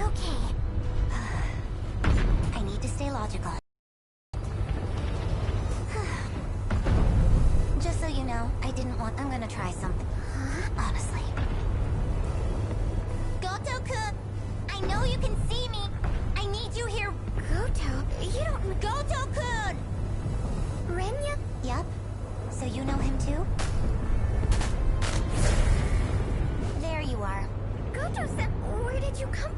Okay. I need to stay logical. Just so you know, I didn't want... I'm gonna try something. Honestly. Goto-kun! I know you can see me! I need you here! Goto? You don't... Goto-kun! Renya? Yup. So you know him too? There you are. Goto-san, where did you come...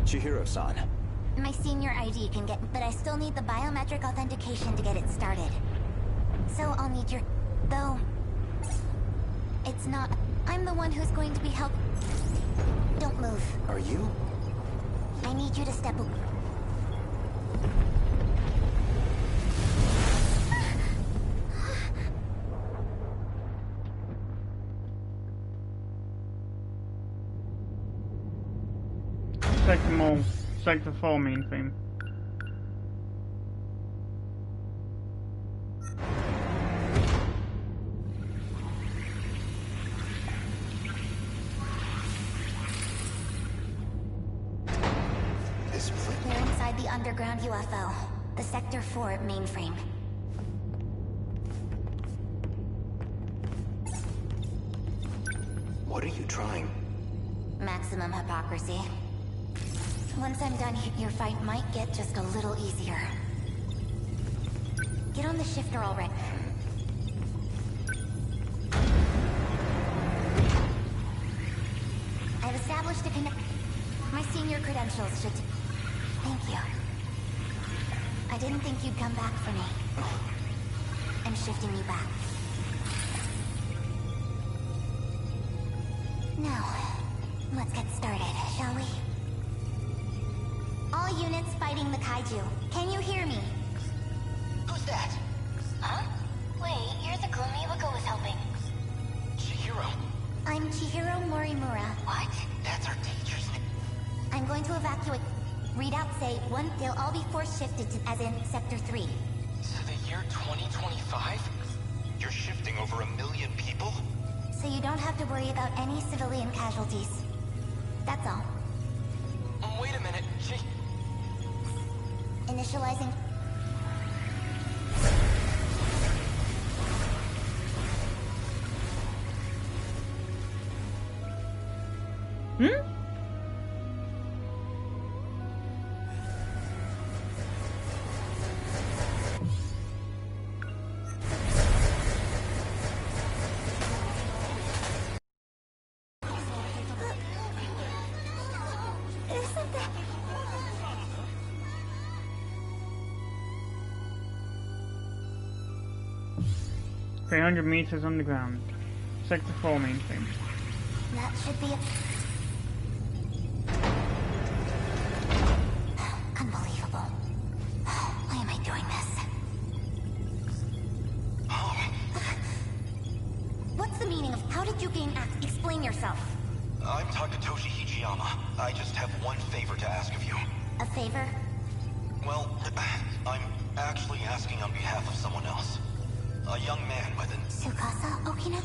Chihiro-san. My senior ID can get... But I still need the biometric authentication to get it started. So I'll need your... Though... It's not... I'm the one who's going to be help... Don't move. Are you? I need you to step... Sector 4 mainframe. We're inside the underground UFO. The Sector 4 mainframe. What are you trying? Maximum hypocrisy. Once I'm done, your fight might get just a little easier. Get on the shifter already. I've established a connect... My senior credentials should... Thank you. I didn't think you'd come back for me. I'm shifting you back. Now, let's get started, shall we? All units fighting the kaiju. Can you hear me? Who's that? Huh? Wait, you're the gloomy Wicca was helping. Chihiro. I'm Chihiro Morimura. What? That's our teacher's name. I'm going to evacuate. Readouts say they'll all be force shifted to, as in Sector 3. To the year 2025? You're shifting over 1 million people? So you don't have to worry about any civilian casualties. That's all. Wait a minute, Initializing. Isn't that... 300 meters underground. Sector 4 mainframe. That should be it. Unbelievable. Why am I doing this? What's the meaning of... How did you gain access? Explain yourself. I'm Takatoshi Hijiyama. I just have one favor to ask of you. A favor? Well, I'm actually asking on behalf of someone else. A young man by the... Tsukasa Okina?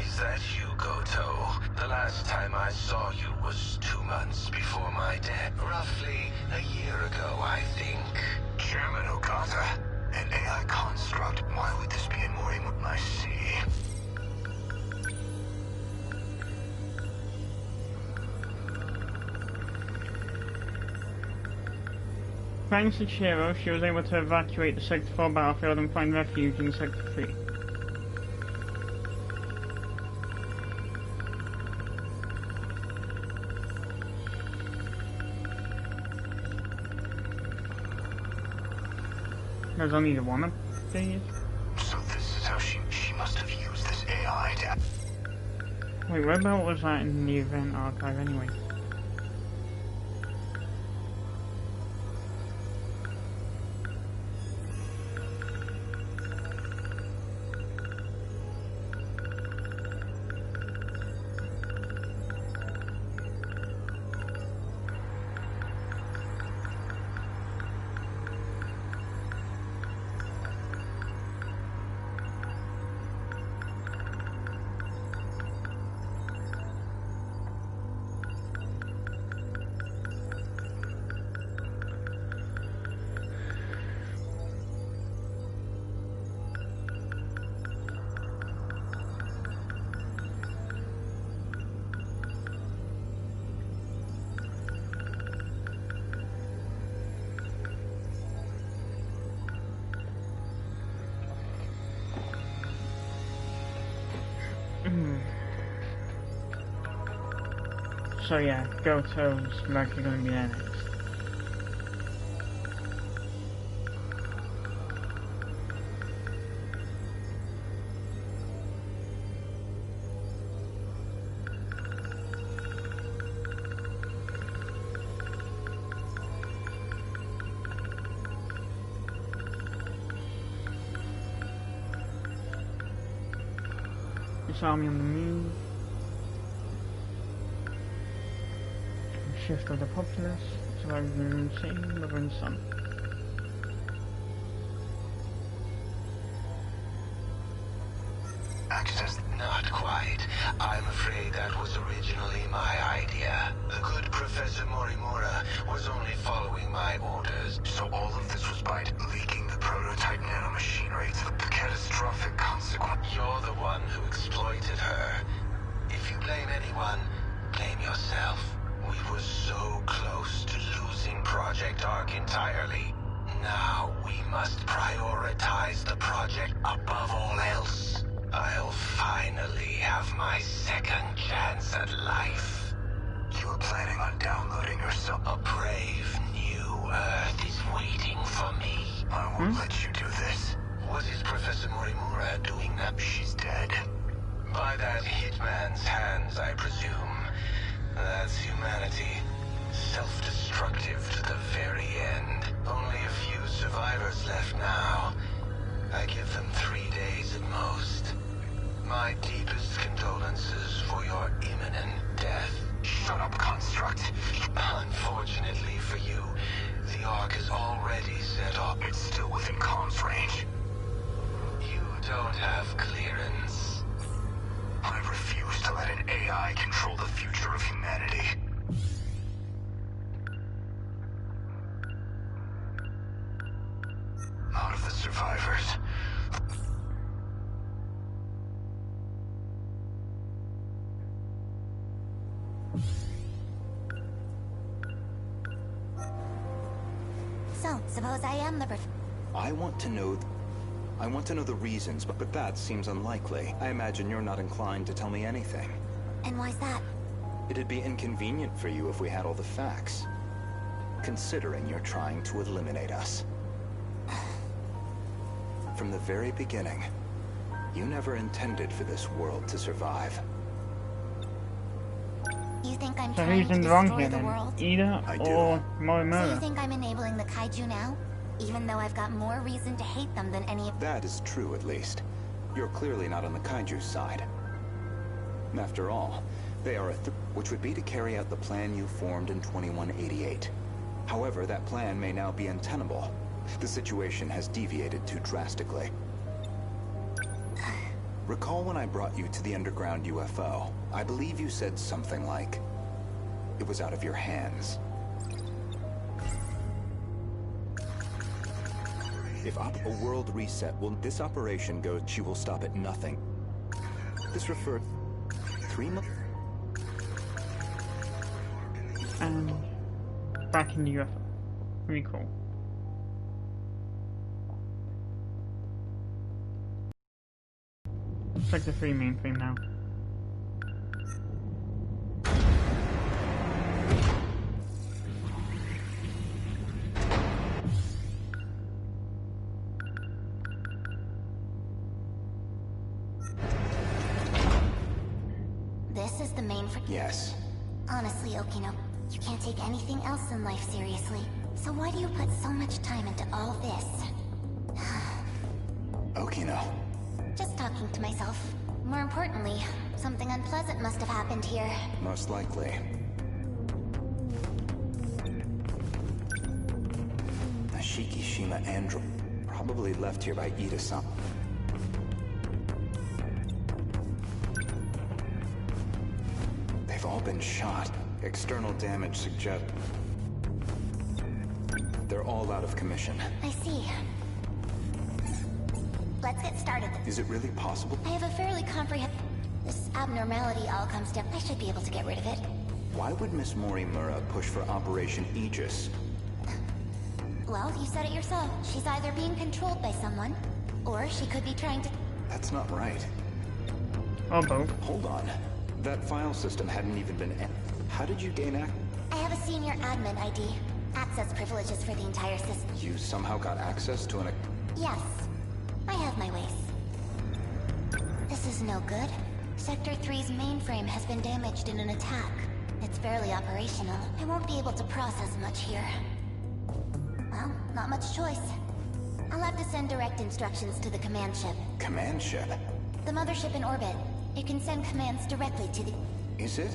Is that you, Goto? The last time I saw you was 2 months before my death. Roughly a year ago, I think. Chairman Okata, an AI construct. Why would this be in Morimura? I see. Thanks to Chihiro, she was able to evacuate the Sector 4 battlefield and find refuge in Sector 3. There's only the one of these. So this is how she must have used this AI to... Wait, where about was that in the event archive anyway? So yeah, Goto's likely going to be there next. This army on the move. Shift of the populace, surviving the moon city, mother and son. Access? Not quite. I'm afraid that was originally my idea. The good Professor Morimura was only following my orders. So all of this was by leaking the prototype nanomachinery to the catastrophic consequence. You're the one who exploited her. If you blame anyone, blame yourself. We were so close to losing Project Ark entirely. Now we must prioritize the project above all else. I'll finally have my second chance at life. You were planning on downloading yourself. A brave new Earth is waiting for me. I won't let you do this. What is Professor Morimura doing now? She's dead. By that hitman's hands, I presume. That's humanity. Self-destructive to the very end. Only a few survivors left now. I give them 3 days at most. My deepest condolences for your imminent death. Shut up, Construct. Unfortunately for you, the Ark is already set up. It's still within comms range. You don't have clearance. I refuse to let an AI control the future of humanity. Out of the survivors. So, suppose I am the I want to know the reasons, but that seems unlikely. I imagine you're not inclined to tell me anything. And why's that? It'd be inconvenient for you if we had all the facts. Considering you're trying to eliminate us. From the very beginning, you never intended for this world to survive. You think I'm So trying who's to in the wrong destroy here the then? world? Ida I do. or So you Morimura? think I'm enabling the kaiju now? Even though I've got more reason to hate them than any of... That is true, at least. You're clearly not on the Kaiju's side. After all, they are which would be to carry out the plan you formed in 2188. However, that plan may now be untenable. The situation has deviated too drastically. Recall when I brought you to the underground UFO? I believe you said something like, it was out of your hands. If a world reset will this operation go, she will stop at nothing. This referred 3 months. And back in the UFO. Pretty cool. It's like the 3 main theme now. mainframe. Yes. Honestly, Okino, you can't take anything else in life seriously. So why do you put so much time into all this? Okino. Just talking to myself. More importantly, something unpleasant must have happened here. Most likely. Shikishima android probably left here by Ida-san. They've all been shot. External damage suggests they're all out of commission. I see. Let's get started. Is it really possible? I have a fairly comprehensive... This abnormality all comes down. I should be able to get rid of it. Why would Miss Morimura push for Operation Aegis? Well, you said it yourself. She's either being controlled by someone, or she could be trying to... That's not right. Or both. Hold on. That file system hadn't even been... How did you gain access? I have a senior admin ID. Access privileges for the entire system. You somehow got access to an... Yes. I have my ways. This is no good. Sector 3's mainframe has been damaged in an attack. It's barely operational. I won't be able to process much here. Well, not much choice. I'll have to send direct instructions to the command ship. Command ship? The mothership in orbit. It can send commands directly to the... Is it?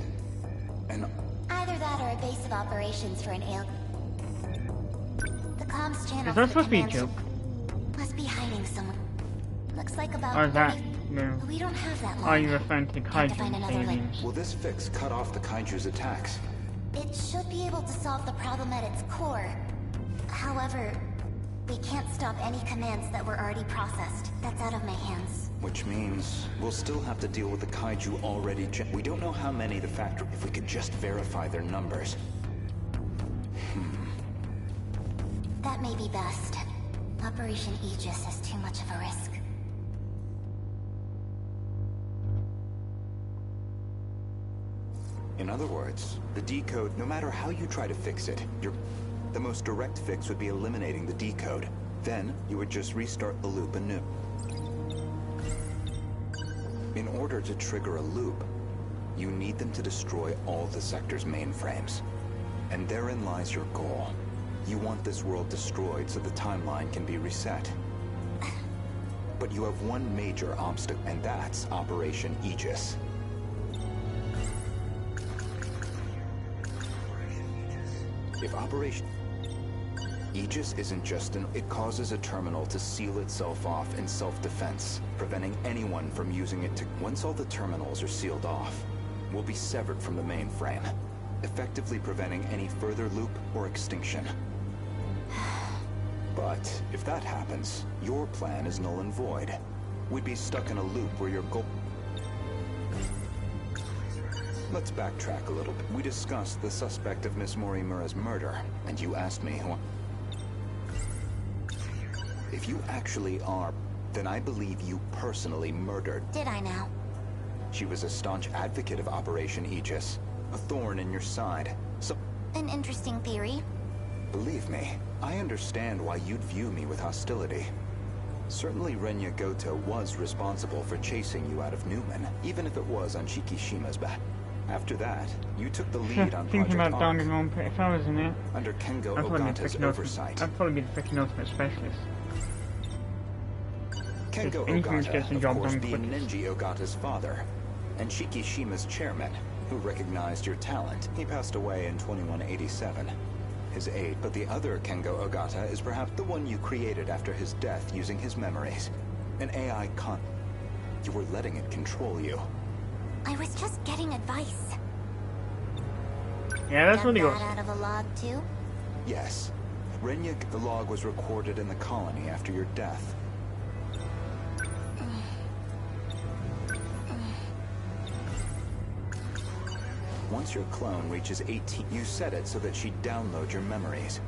An... Either that or a base of operations for an alien. The comms channel Is for that the supposed to be a command ship joke? must be hiding somewhere. Looks like about... Or is that... 30 No. We don't have that long. Are you referring to Time to find kaiju another link. aliens? Will this fix cut off the kaiju's attacks? It should be able to solve the problem at its core. However, we can't stop any commands that were already processed. That's out of my hands. Which means we'll still have to deal with the kaiju already. We don't know how many the factory. If we could just verify their numbers. That may be best. Operation Aegis is too much of a risk. In other words, the decode, no matter how you try to fix it, the most direct fix would be eliminating the decode. Then, you would just restart the loop anew. In order to trigger a loop, you need them to destroy all the sector's mainframes. And therein lies your goal. You want this world destroyed so the timeline can be reset. But you have one major obstacle, and that's Operation Aegis. If Operation Aegis isn't just it causes a terminal to seal itself off in self-defense, preventing anyone from using it to... Once all the terminals are sealed off, we'll be severed from the mainframe, effectively preventing any further loop or extinction. But if that happens, your plan is null and void. We'd be stuck in a loop where your goal... Let's backtrack a little bit. We discussed the suspect of Miss Morimura's murder, and you asked me who... If you actually are, then I believe you personally murdered... Did I now? She was a staunch advocate of Operation Aegis, a thorn in your side. So... An interesting theory. Believe me, I understand why you'd view me with hostility. Certainly Renya Goto was responsible for chasing you out of Newman, even if it was on Shikishima's back. After that, you took the lead on Thinking Project about Arc, Donnie's own pretty fellas in it. under Kengo I'd probably be Ogata's the oversight. I'd probably be the freaking ultimate specialist. Kengo anything which gets Ogata, the of job course, done being quickest. Nenji Ogata's father, and Shikishima's chairman, who recognized your talent. He passed away in 2187. His aide, but the other Kengo Ogata is perhaps the one you created after his death using his memories. An AI con... You were letting it control you. I was just getting advice. Yeah, that's Got really that awesome. out of a log too? Yes. Renya, the log was recorded in the colony after your death. Once your clone reaches 18, you set it so that she'd download your memories.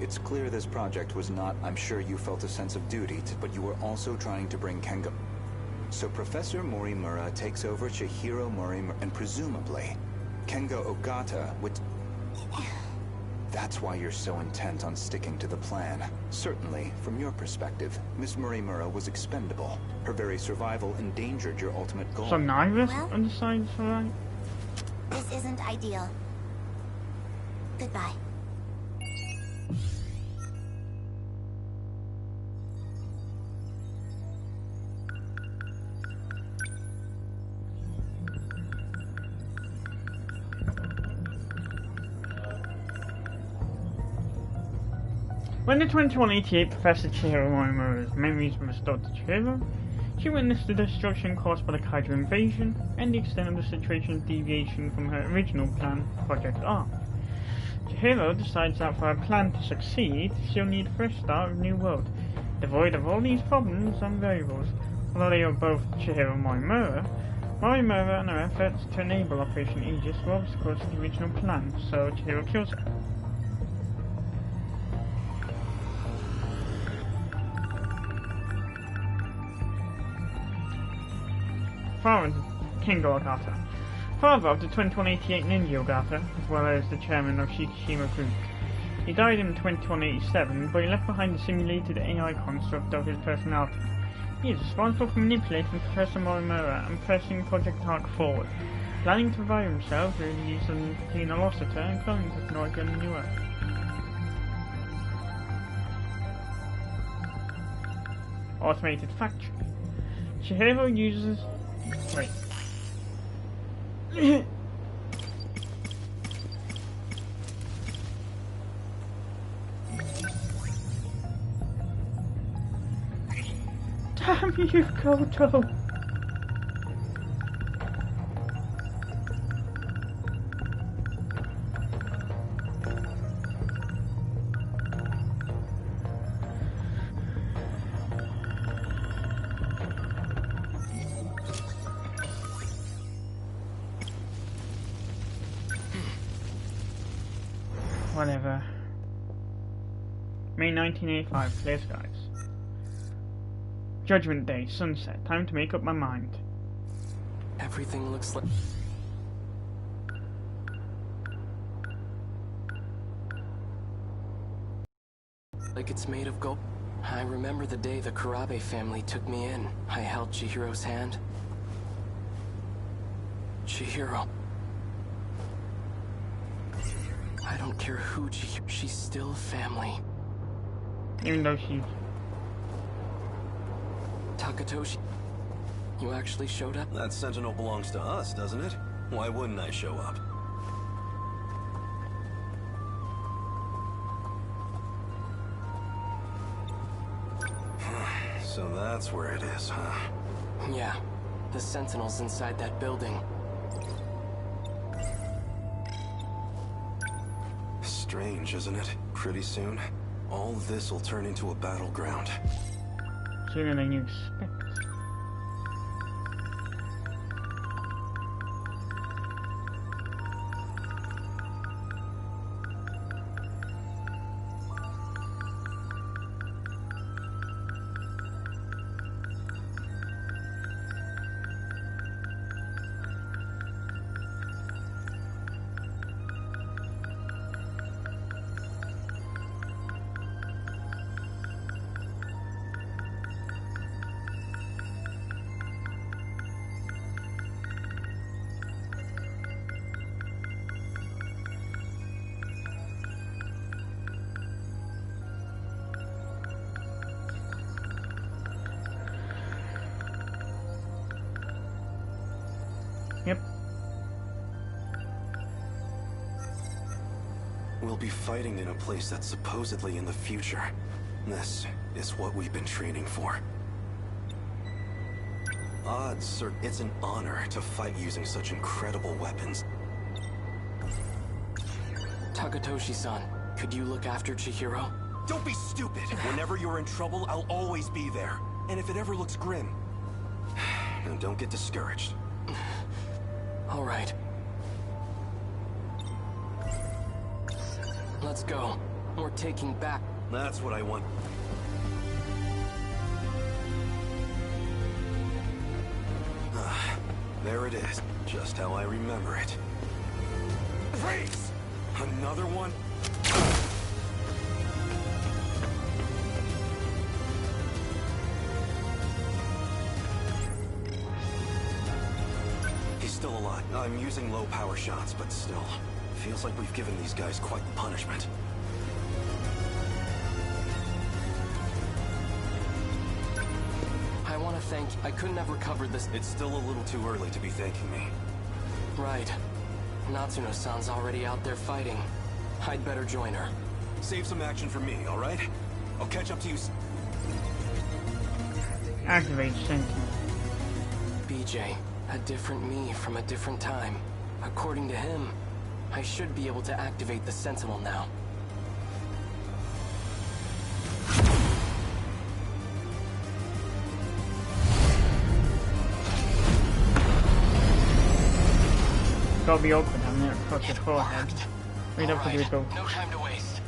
It's clear this project was not... I'm sure you felt a sense of duty, but you were also trying to bring Kengo... So Professor Morimura takes over Chihiro Morimura, and presumably, Kengo Ogata would... That's why you're so intent on sticking to the plan. Certainly, from your perspective, Miss Murray-Mura was expendable. Her very survival endangered your ultimate goal. So neither Well? undersides for right? This isn't ideal. Goodbye. When the 2188 Professor Chihiro Morimura's memories were restored to Chihiro, she witnessed the destruction caused by the Kaiju invasion and the extent of the situation's deviation from her original plan, Project R. Chihiro decides that for her plan to succeed, she'll need a fresh start with a new world, devoid of all these problems and variables. Although they are both Chihiro Morimura, Morimura and her efforts to enable Operation Aegis were obstacles to the original plan, so Chihiro kills her. Father King Ogata, father of the 2188 Ninja Ogata, as well as the chairman of Shikishima Group. He died in 2187, but he left behind the simulated AI construct of his personality. He is responsible for manipulating Professor Morimura and pressing Project Arc forward, planning to revive himself with the use of Velociter and cloning technology on the New Earth. Automated factory. Chihiro uses... Wait. Damn you, Koto! Whatever. May 1985, clear skies. Judgment Day, sunset, time to make up my mind. Everything looks like it's made of gold. I remember the day the Kurabe family took me in. I held Chihiro's hand. Chihiro. I don't care who she's still family. Even though she's... Takatoshi, you actually showed up? That Sentinel belongs to us, doesn't it? Why wouldn't I show up? So that's where it is, huh? Yeah, the Sentinels inside that building. Strange, isn't it? Pretty soon, all this'll turn into a battleground. sooner than you expect. Yep. We'll be fighting in a place that's supposedly in the future. This is what we've been training for. Odds are it's an honor to fight using such incredible weapons. Takatoshi-san, could you look after Chihiro? Don't be stupid! Whenever you're in trouble, I'll always be there. And if it ever looks grim, now don't get discouraged. All right. Let's go. We're taking back. That's what I want. There it is. Just how I remember it. Freeze! Another one? He's still alive. I'm using low power shots, but still. Feels like we've given these guys quite the punishment. I want to thank you. I couldn't have recovered this. It's still a little too early to be thanking me. Right. Natsuno-san's already out there fighting. I'd better join her. Save some action for me, all right? I'll catch up to you. Activate Sentinel. BJ, a different me from a different time. According to him, I should be able to activate the Sentinel now. Gotta be open down there across the forehead. Right up to the go. No time to waste.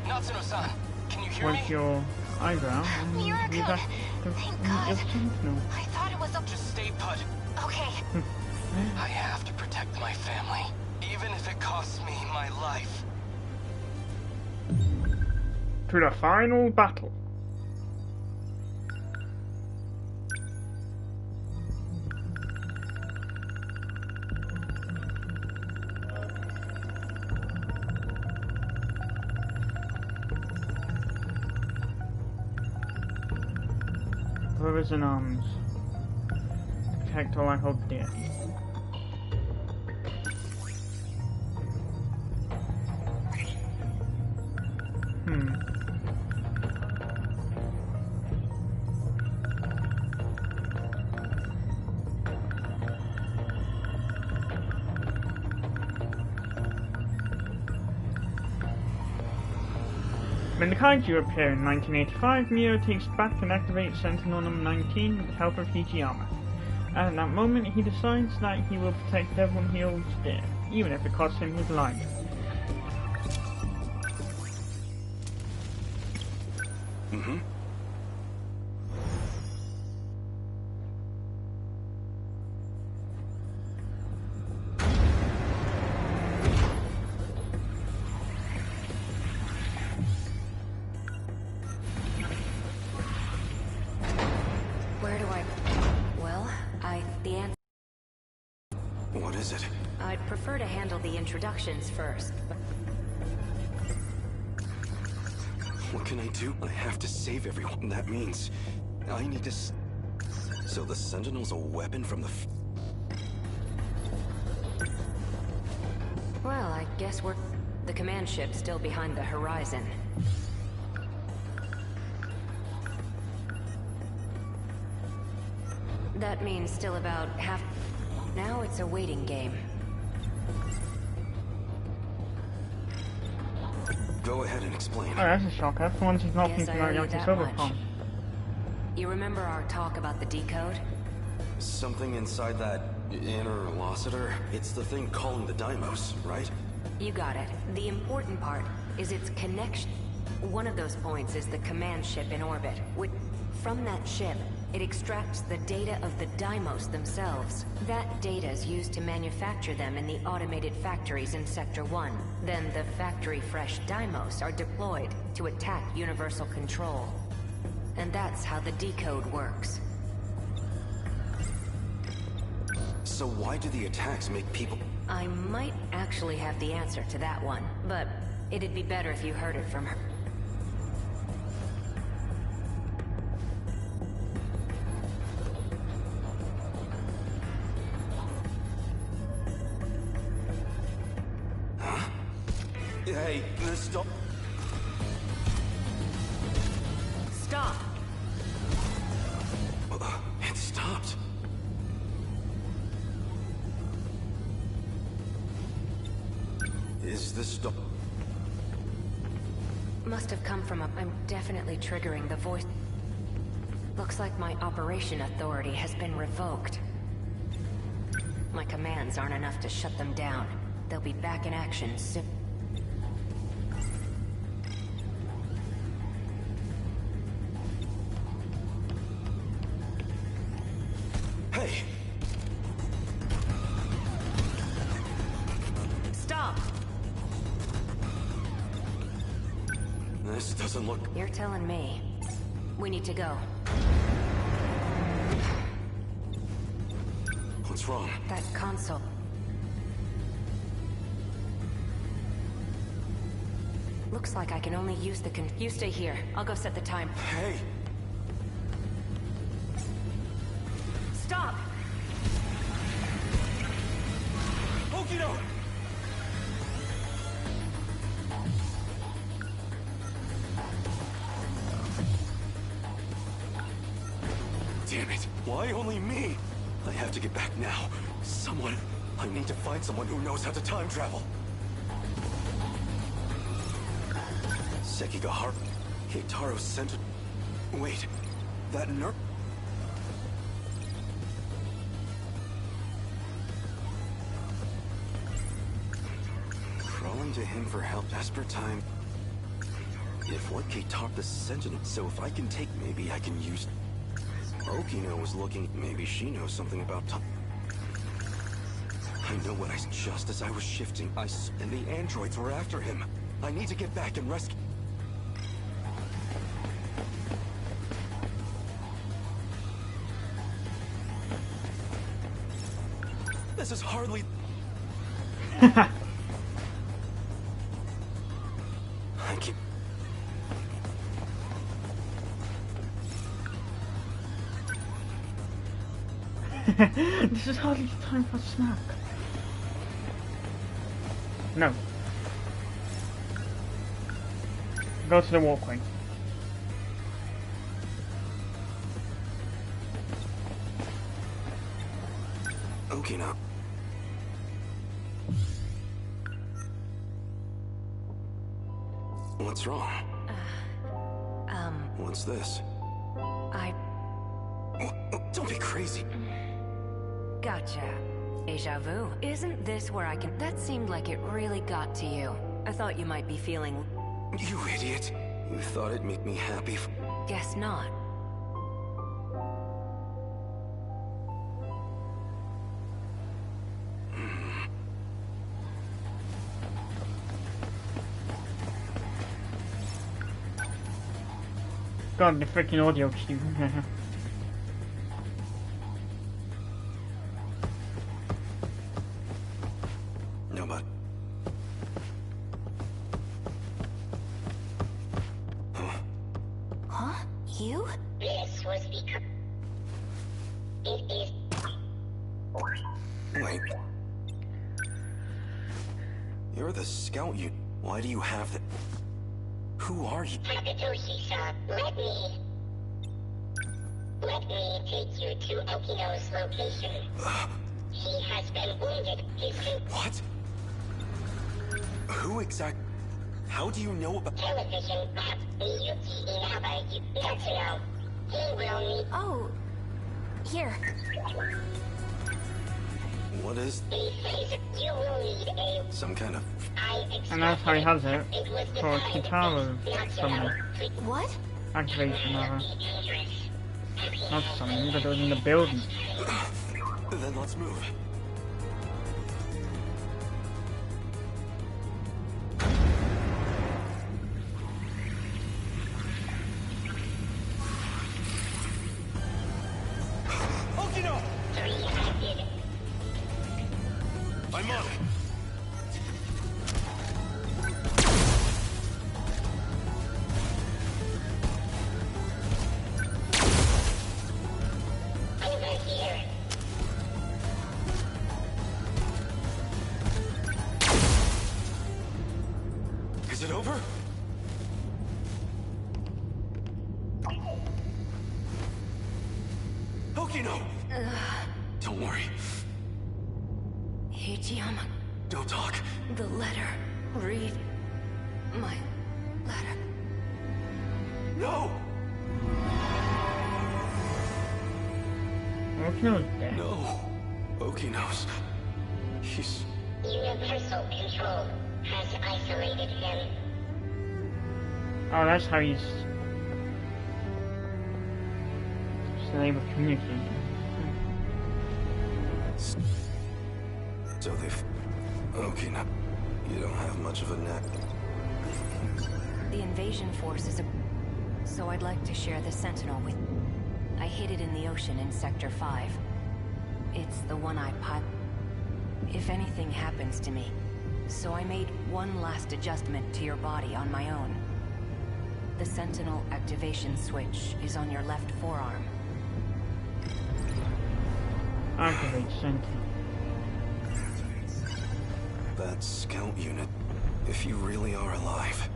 Natsuno-san, can you hear me? Wipe your eyebrow and you Miracle! got the Thank God. Sentinel. I thought it was a... Just stay put. Okay. I have to protect my family, even if it costs me my life. To the final battle. Brothers in arms. Protect all I hold dear. When the kaiju appear in 1985, Mio takes back and activates Sentinel number 19 with the help of Hijiyama. At that moment, he decides that he will protect everyone he holds dear, even if it costs him his life. Where do I... Well, the answer... What is it? I'd prefer to handle the introductions first, but... What can I do? I have to save everyone. That means I need to... So the Sentinel's a weapon from the... Well, I guess we're... The command ship's still behind the horizon. That means still about half... Now it's a waiting game. Go ahead and explain. Oh, that's a shocker. For once he's not Guess thinking I about owe you that Yakisoba much. You remember our talk about the decode? Something inside that interlocutor? It's the thing calling the Deimos, right? You got it. The important part is its connection. One of those points is the command ship in orbit. From that ship, it extracts the data of the Deimos themselves. That data is used to manufacture them in the automated factories in Sector 1. Then the factory-fresh Deimos are deployed to attack Universal Control. And that's how the decode works. So why do the attacks make people... I might actually have the answer to that one, but it'd be better if you heard it from her. Huh? Hey, stop. Stop! It stopped. Is this stop? Must have come from a... I'm definitely triggering the voice. Looks like my operation authority has been revoked. My commands aren't enough to shut them down. They'll be back in action soon. Hey! Stop! This doesn't look... You're telling me. We need to go. What's wrong? That console. Looks like I can only use the You stay here. I'll go set the time. Hey! Stop! Okino! Damn it! Why only me? I have to get back now. Someone... I need to find someone who knows how to time travel. Sekigahara... Keitaro sent... Wait... That nerf... Crawling to him for help. Desperate time. If what Keitaro... The Sentinel... So if I can take... Maybe I can use... Okino was looking... Maybe she knows something about time. I know what I... Just as I was shifting, and the androids were after him. I need to get back and rescue... This is hardly... I keep... This is hardly the time for a snack. No. Go to the walkway. Okay now. What's wrong? What's this? Don't be crazy. Gotcha. Deja vu. Isn't this where I can... That seemed like it really got to you. I thought you might be feeling... You idiot. You thought it'd make me happy. Guess not. God, the freaking audio cue. No, but... Huh? You? This was because... It is... Wait. You're the scout you... Why do you have the... Who are you? Takatoshi-san, let me take you to Okino's location. He has been wounded. What? Who exact... How do you know about... Television map, Yuki Inaba, Tatsuno. He will need... Oh. Here. What is... He says you will need a... Some kind of... And that's how he has it for Kitaro summon. What? Activation of her. Not summoning, but it was in the building. Then let's move. Okino! I'm on it. Is it over? Okino! Don't worry. Ichiyama, Don't talk. the letter. Read my letter. No! Okino's dead. No. Okino's... He's... Universal Control has isolated him. Oh, that's how he's still able to communicate. So they've... Okay, now... You don't have much of a neck. The invasion force is so I'd like to share the Sentinel with... I hid it in the ocean in Sector 5. It's the one I if anything happens to me. So I made one last adjustment to your body on my own. The Sentinel activation switch is on your left forearm. Activate Sentinel. That scout unit, if you really are alive,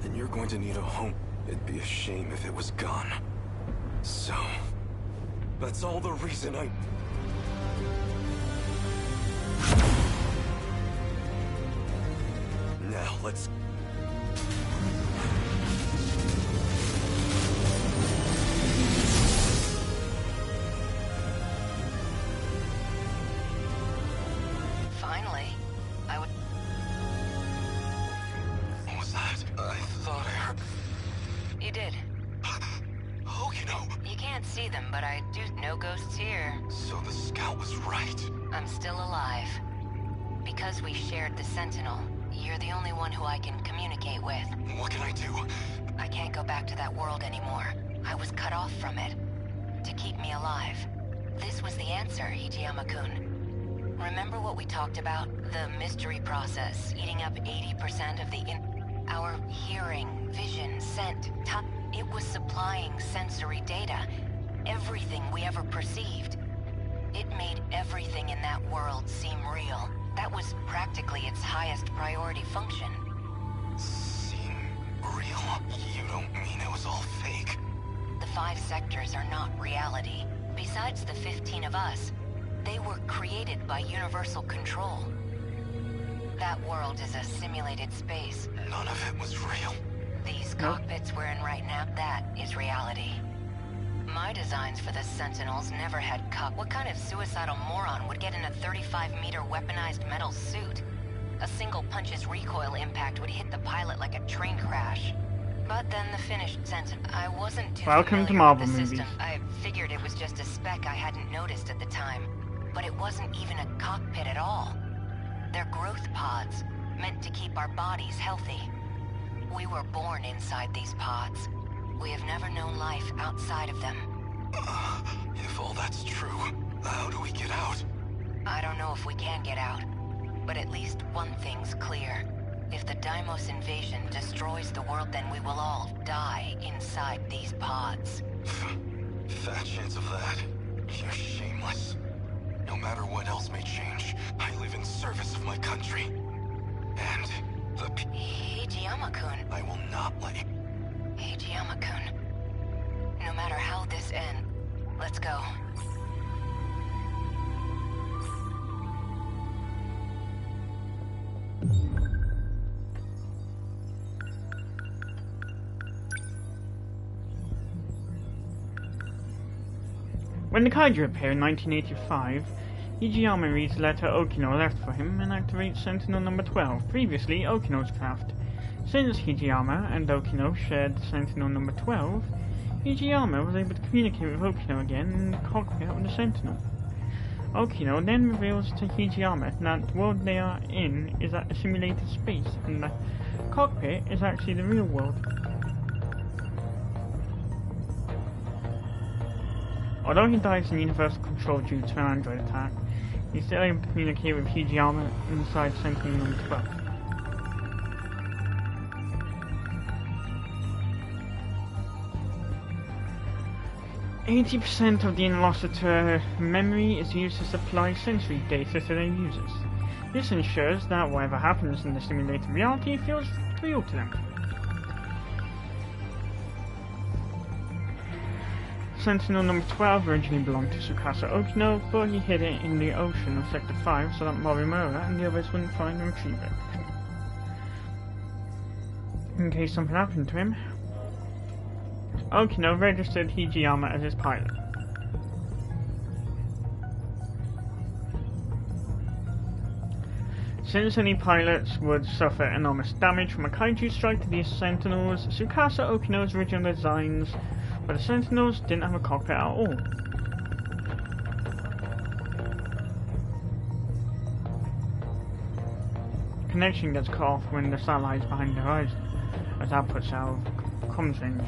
then you're going to need a home. It'd be a shame if it was gone. So, that's all the reason I... Now, let's... Finally, I would... What was that? I thought I heard... You did. Oh, you know... You can't see them, but I do. No ghosts here. So the scout was right. I'm still alive. Because we shared the Sentinel, you're the only one who I can communicate with. What can I do? I can't go back to that world anymore. I was cut off from it. To keep me alive. This was the answer, Hijiyama-kun. Remember what we talked about? The mystery process, eating up 80% of our hearing, vision, scent, touch. It was supplying sensory data. Everything we ever perceived. It made everything in that world seem real. That was practically its highest priority function. Seem real? You don't mean it was all fake? The 5 sectors are not reality. Besides the 15 of us, they were created by universal control. That world is a simulated space. None of it was real. These cockpits we're in right now, that is reality. My designs for the Sentinels never had What kind of suicidal moron would get in a 35-meter weaponized metal suit? A single punch's recoil impact would hit the pilot like a train crash. But then the finished Sentinel... I wasn't too Welcome to familiar Marvel with the movies. system. I figured it was just a speck I hadn't noticed at the time. But it wasn't even a cockpit at all. They're growth pods, meant to keep our bodies healthy. We were born inside these pods. We have never known life outside of them. If all that's true, how do we get out? I don't know if we can get out, but at least one thing's clear. If the Deimos invasion destroys the world, then we will all die inside these pods. Fat chance of that. You're shameless. No matter what else may change, I live in service of my country. And the Hijiyama-kun. I will not let you... Hijiyama-kun. No matter how this ends, let's go. When the Kaiju appear in 1985, Hijiyama reads the letter Okino left for him and activates Sentinel number 12, previously Okino's craft. Since Hijiyama and Okino shared Sentinel number 12, Hijiyama was able to communicate with Okino again in the cockpit of the Sentinel. Okino then reveals to Hijiyama that the world they are in is a simulated space, and the cockpit is actually the real world. Although he dies in universal control due to an android attack, he's still able to communicate with Hijiyama inside Sentinel number 12. "80% of the Inlocator memory is used to supply sensory data to their users. This ensures that whatever happens in the simulated reality feels real to them. Sentinel number 12 originally belonged to Tsukasa Okino, but he hid it in the ocean of Sector 5 so that Morimura and the others wouldn't find and retrieve it. In case something happened to him, Okino registered Hijiyama as his pilot. Since any pilots would suffer enormous damage from a kaiju strike to these Sentinels, Tsukasa Okino's original designs for the Sentinels didn't have a cockpit at all. Connection gets cut off when the satellite is behind the horizon. As that puts out comms range.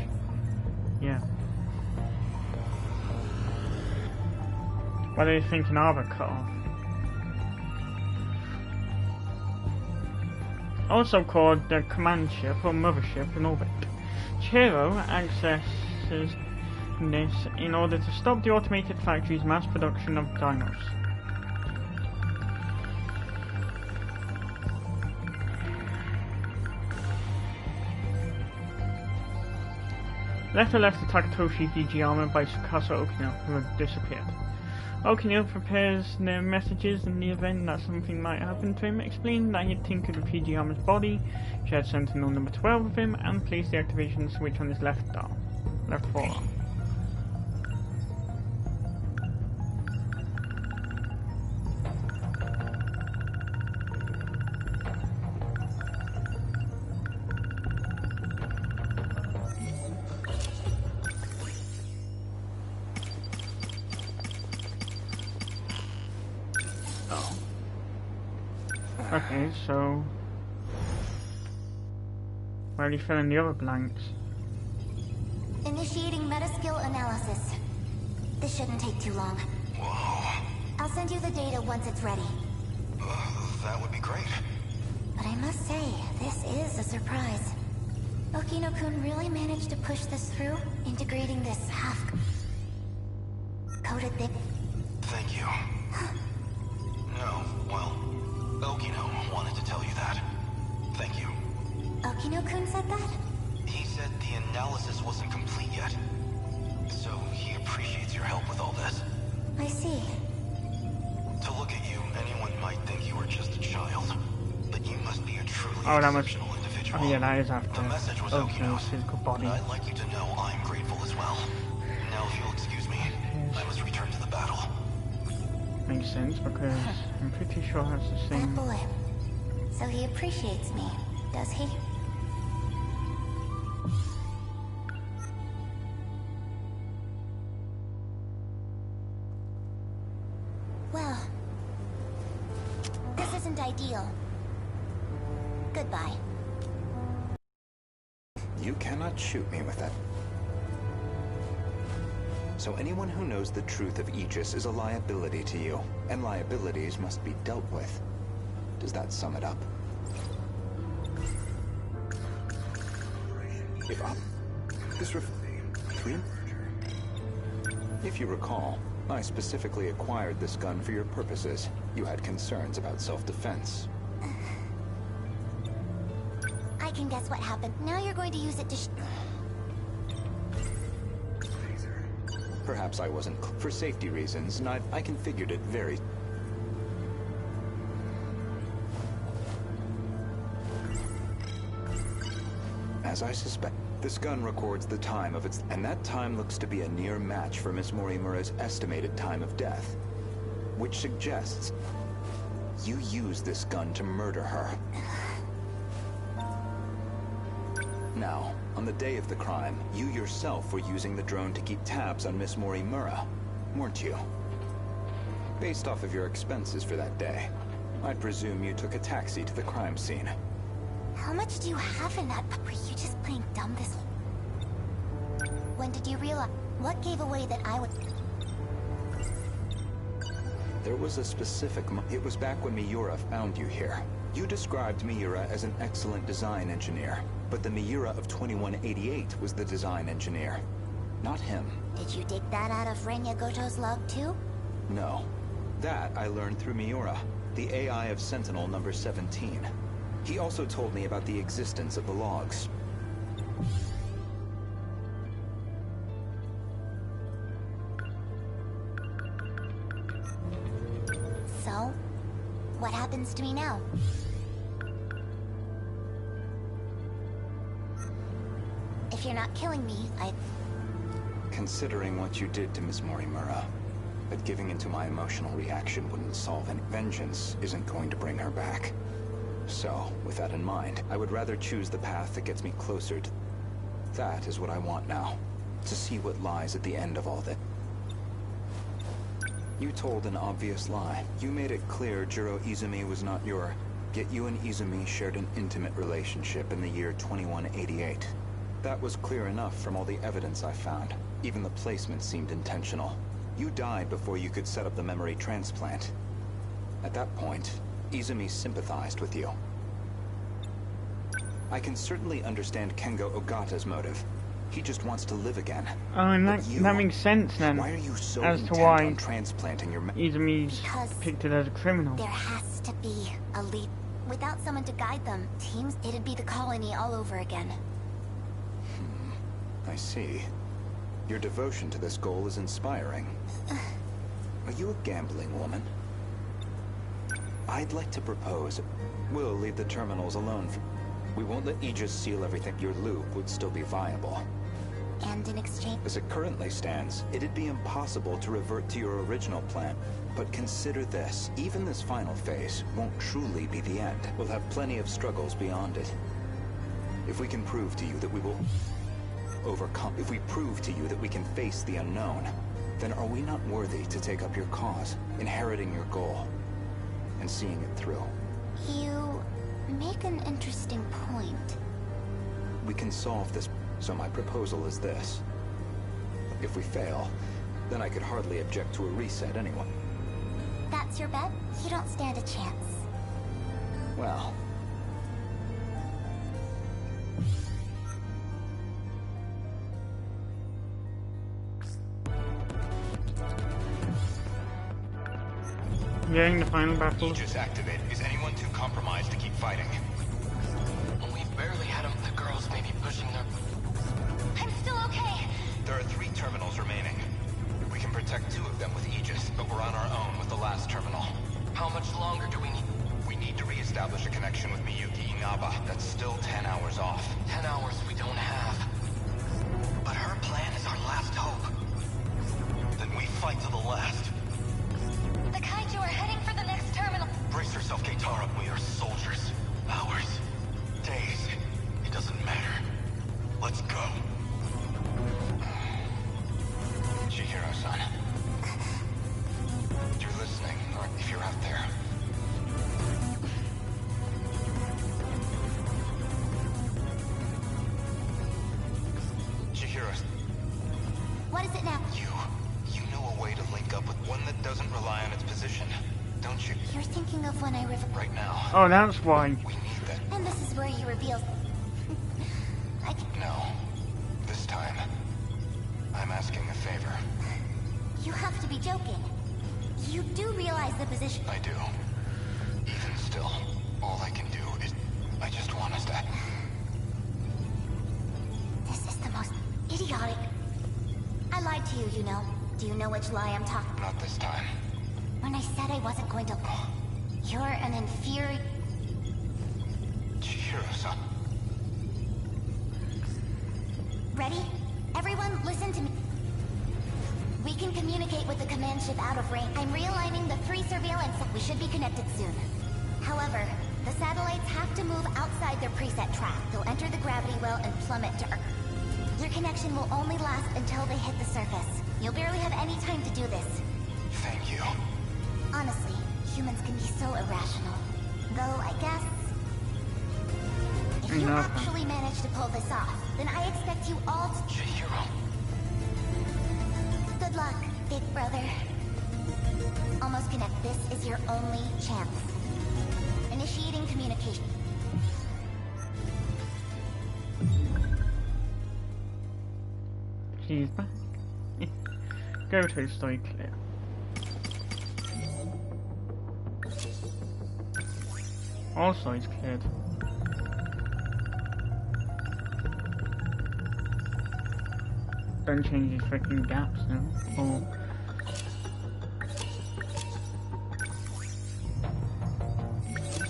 Yeah. What are you thinking of a cut-off? Also called the command ship or mothership in orbit. Chiro accesses this in order to stop the automated factory's mass production of dinos. Letter left the Takatoshi Fujiyama by Tsukasa Okino, who had disappeared. Okino prepares the messages in the event that something might happen to him, explaining that he had tinkered with Fujiyama's body, shared Sentinel number 12 with him, and placed the activation switch on his left forearm. Okay, so where do you fill in the other blanks? Initiating metaskill analysis. This shouldn't take too long. Whoa. I'll send you the data once it's ready. That would be great. But I must say, this is a surprise. Okino-kun really managed to push this through, integrating this half-coded thing. Thank you. No, well, Okino wanted to tell you that. Thank you. Okino-kun said that? He said the analysis wasn't complete yet. So he appreciates your help with all this. I see. To look at you, anyone might think you were just a child. But you must be a truly exceptional individual. Oh yeah, that is after The message was Okino's Okino's physical body. I'd like you to know I'm grateful as well. Now if you'll excuse me, I must return to the battle. Makes sense, because I'm pretty sure that's the That same. boy. So he appreciates me, does he? Well, this isn't ideal. Goodbye. You cannot shoot me with that. So anyone who knows the truth of Aegis is a liability to you, and liabilities must be dealt with. Does that sum it up? If you recall, I specifically acquired this gun for your purposes. You had concerns about self-defense. I can guess what happened. Now you're going to use it to Perhaps I wasn't for safety reasons, and I configured it very... As I suspect, this gun records the time of its... And that time looks to be a near match for Miss Morimura's estimated time of death. Which suggests... you used this gun to murder her. Now, on the day of the crime, you yourself were using the drone to keep tabs on Miss Morimura, weren't you? Based off of your expenses for that day, I presume you took a taxi to the crime scene. How much do you have in that? Were you just playing dumb this... When did you realize... What gave away that I would... There was a specific... It was back when Miura found you here. You described Miura as an excellent design engineer, but the Miura of 2188 was the design engineer, not him. Did you dig that out of Renya Goto's log too? No. That I learned through Miura, the AI of Sentinel number 17. He also told me about the existence of the logs. So, what happens to me now? If you're not killing me, Considering what you did to Miss Morimura, but giving into my emotional reaction wouldn't solve any... Vengeance isn't going to bring her back. So, with that in mind, I would rather choose the path that gets me closer to... That is what I want now. To see what lies at the end of all this. You told an obvious lie. You made it clear Jiro Izumi was not your Yet you and Izumi shared an intimate relationship in the year 2188. That was clear enough from all the evidence I found. Even the placement seemed intentional. You died before you could set up the memory transplant. At that point, Izumi sympathized with you. I can certainly understand Kengo Ogata's motive. He just wants to live again. Oh, and that makes sense then. Why are you so as to intent why on transplanting your Izumi's depicted as a criminal. There has to be a lead. Without someone to guide them, it'd be the colony all over again. I see. Your devotion to this goal is inspiring. Are you a gambling woman? I'd like to propose. We'll leave the terminals alone. We won't let Aegis seal everything. Your loop would still be viable. And in exchange... As it currently stands, it'd be impossible to revert to your original plan. But consider this. Even this final phase won't truly be the end. We'll have plenty of struggles beyond it. If we can prove to you that we will overcome... If we prove to you that we can face the unknown, then are we not worthy to take up your cause, inheriting your goal, and seeing it through? You make an interesting point. We can solve this, so my proposal is this. If we fail, then I could hardly object to a reset anyway. That's your bet? You don't stand a chance. Well... Yeah, in the final battle. Aegis activate. Is anyone too compromised to keep fighting? We've barely had them. The girls may be pushing their... I'm still okay. There are 3 terminals remaining. We can protect 2 of them with Aegis, but we're on our own with the last terminal. How much longer do we need? We need to re-establish a connection with Miyuki Inaba. That's still 10 hours off. 10 hours we don't have. But her plan is our last hope. Then we fight to the last. The kaiju are heading for the next terminal. Brace yourself, Keitara. We are soldiers. Hours. Days. It doesn't matter. Let's go. Chihiro-san. You're listening, or if you're out there. Chihiro. What is it now? You know a way to link up with one that doesn't rely on its position, don't you? You're thinking of when I Right now. Oh, that's why. We need that. And this is where you reveal... No. This time, I'm asking a favor. You have to be joking. You do realize the position... I do. Even still, all I can do is... I just want us to... This is the most idiotic... I lied to you, you know. Do you know which lie I'm talking? Not this time. When I said I wasn't going to... You're an inferior... Chihiro-san. Ready? Everyone, listen to me. We can communicate with the command ship out of range. I'm realigning the 3 surveillance. We should be connected soon. However, the satellites have to move outside their preset track. They'll enter the gravity well and plummet to Earth. Your connection will only last until they hit the surface. You'll barely have any time to do this. Thank you. Honestly, humans can be so irrational. Though, I guess... If you actually manage to pull this off, then I expect you all to... Chihiro. Good luck, big brother. Almost connect. This is your only chance. Initiating communication. She's back. Go to stay clear. All sides cleared. Don't change these freaking gaps now. Or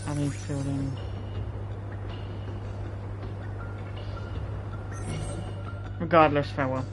I need filled in. Regardless, farewell.